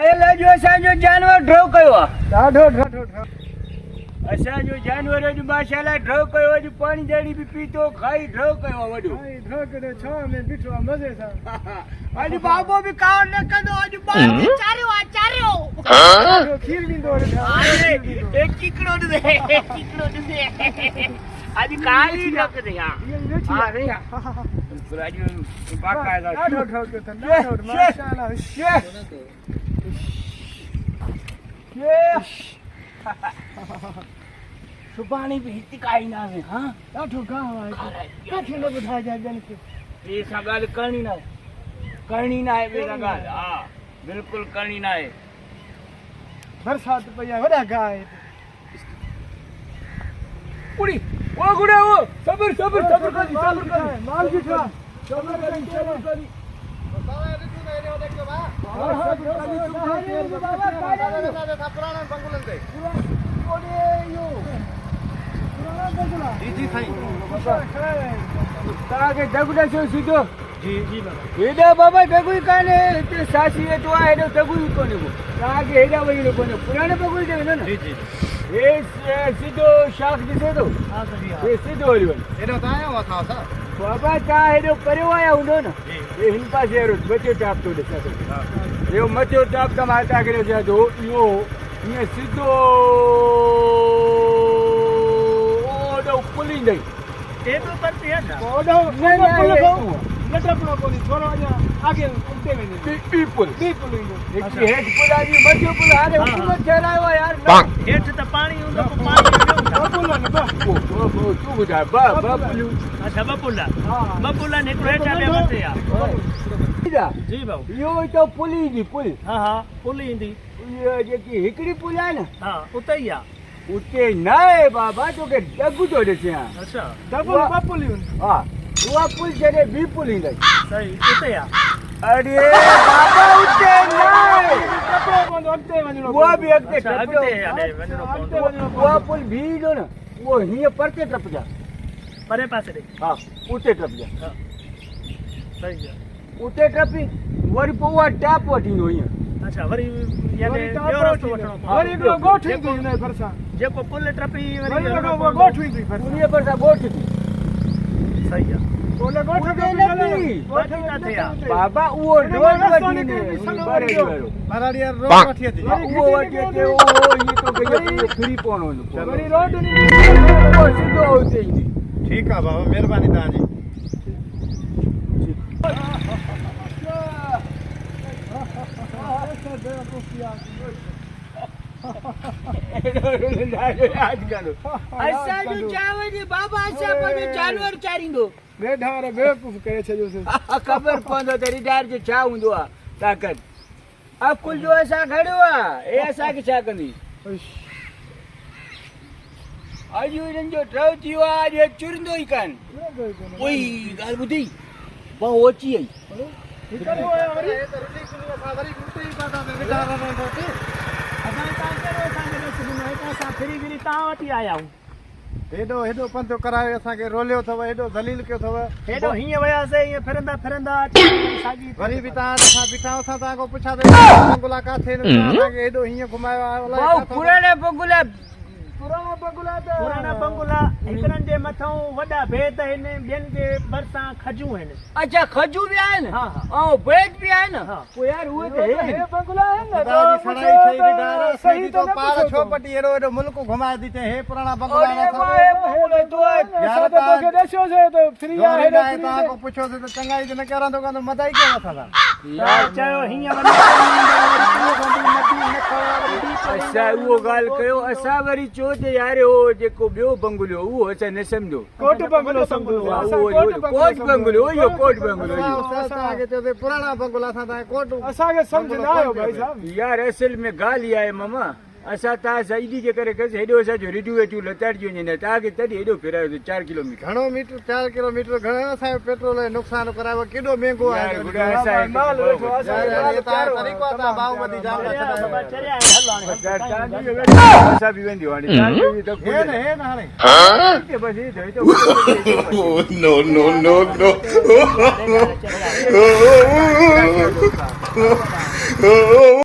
अरे जो असांजो जानवर ड्रो कयो आहे ॾाढो ॾाढो असांजो जानवर अॼु माशाल्लाह ड्रो कयो अॼु पाणी ॾाढी बि पीतो खाई ड्रो कयो आहे वॾो ड्रो करे छांव में बीठो आहे मज़े सां अॼु बाबो बि काव न कंदो अॼु ॿार चारियो आहे ॾाढो खीर ॾींदो चारियो एक चिकड़ो ॾिसे अॼु काली न कंदे हा रे बिल्कुलु अॼु बाक़ाइदा ॾाढो ड्रो कयो अथनि ॾाढो माशाल्लाह सुभाणे बि हिते खाईंदासीं हा ॾाढो गांव आहे किथे न ॿुधाइजांइ ॼण खे ॿिए सां ॻाल्हि करणी न आहे ॿिए सां ॻाल्हि हा बिल्कुलु करणी न आहे बरसाति पई आहे वॾा गांव आहे कुड़ी ओ गुड़े ओ सबर कर माल बीठो आहे सबर करी तव्हांखे डगु ॾिसो सिधो जी जी हेॾा बाबा डगु ई कान्हे हिते सासी वेठो आहे हेॾो डगु ई कोन्हे को तव्हांखे हेॾा वञिणो कोन्हे पुराणे बगुल ते वञो न हे सिधो शाख ॾिसे थो हे सिधो हली वञो हेॾो तव्हां आया हुआ था सर बाबा तव्हां हेॾो परियो आया हूंदो न हे हिन पासे अहिड़ो मथियो टाप थो ॾिसां थो इहो मथियो टाप त मां तव्हांखे ॾिसां थो इहो हीअं सिधो ओॾो पुल ईंदई एॾो परते आहे न ओॾो न टपणो कोन्हे थोरो अञा आगे उते वञे ॿी पुल ईंदो हिकु हेठि पुल आहे मथियो पुल हाणे हुकूमत ठहिरायो आहे यार हेठि त पाणी हूंदो पोइ पाणी तूं ॿुधाए ॿ पुलियूं अच्छा ॿ पुल ॿ पुल आहिनि हिकिड़ो हेठि आहे ॿियो मथे आहे जी भाऊ इहो तो पुल ईंदी पुल हा पुल ईंदी इहा जेकी हिकिड़ी पुल आहे न हा उते ई आहे उते न आहे बाबा तोखे डगु थो ॾिसां अच्छा ॿ पुलियूं हा उहा पुल जॾहिं ॿी पुल ईंदई सही उते आहे अरे बाबा उते न आहे अॻिते वञिणो उहा बि अॻिते वञिणो उहा पुल बि ईंदो न उहो हीअं परते टपजा परे पासे ॾे हा उते टपजा सही आहे उते टपी वरी पोइ उहा टैप वठी ईंदो हीअं अच्छा वरी यानी ॿियो रस्तो वठणो वरी हिकिड़ो ॻोठ ईंदी हिन भरिसां जेको पुल टपी वरी ॻोठ ईंदी उन भरिसां ॻोठ थी सही आहे बाबा उहो रोड वठी ने बराड़िया रोड वठी अचे उहो वठी अचे ओ ये तो गयो फ्री पवणो वरी रोड उहो सिधो उते ईंदी ठीकु आहे बाबा महिरबानी तव्हांजी असांजो चावल बाबा असां पंहिंजो जानवर चारींदो बेढार बेवकूफ़ करे छॾियोसीं ख़बर पवंदो त रिटायर जो छा हूंदो आहे ताक़त अकुल जो असां खड़ियो आहे हे असांखे छा कंदी अॼु हिननि जो ड्रव थी वियो आहे अॼु चुरंदो ई कान उई ॻाल्हि ॿुधी भाउ अची वई तव्हां वटि आया आहियूं हेॾो पंधु करायो असांखे रोलियो अथव हेॾो दलील कयो अथव हेॾो हीअं वियासीं हीअं फिरंदा वरी बि तव्हां असां बीठा असां तव्हां खां पुछां बंगुला काथे असांखे हेॾो हीअं घुमायो आहे पुराणा बंगुला हिकिड़नि जे मथां वॾा भेद आहिनि ॿियनि जे भरिसां खजूं आहिनि अच्छा खजूं बि आहिनि ऐं भेद बि आहिनि पोइ यार उहे त बंगुला छोपटी हेॾो हेॾो मुल्क घुमाए थी चए हे पुराणा बंगुला पुछोसीं त चङाई न करंदो कंदो मदाई कयो अथव चयो हीअं असां उहो ॻाल्हि कयो असां वरी चयो त यार हो जेको ॿियो बंगुलो उहो असां न सम्झो कोट बंगलो सम्झो कोट बंगलो इहो कोट बंगलो असांखे चयोसीं पुराणा बंगला असां तव्हांखे कोट असांखे सम्झ न आयो भाई साहब यार असल में ॻाल्हि इहा आहे मामा असां तव्हां सां ईदी जे करे कयोसीं हेॾो असांजो रिड्यू वेड्यू लताड़जी वञे तव्हांखे तॾहिं हेॾो फिरायोसीं 4 किलोमीटर घणो मीटर 4 किलोमीटर घणो असांजो पेट्रोल जो नुक़सानु करायो केॾो महांगो आहे असां बि वेंदियूं हाणे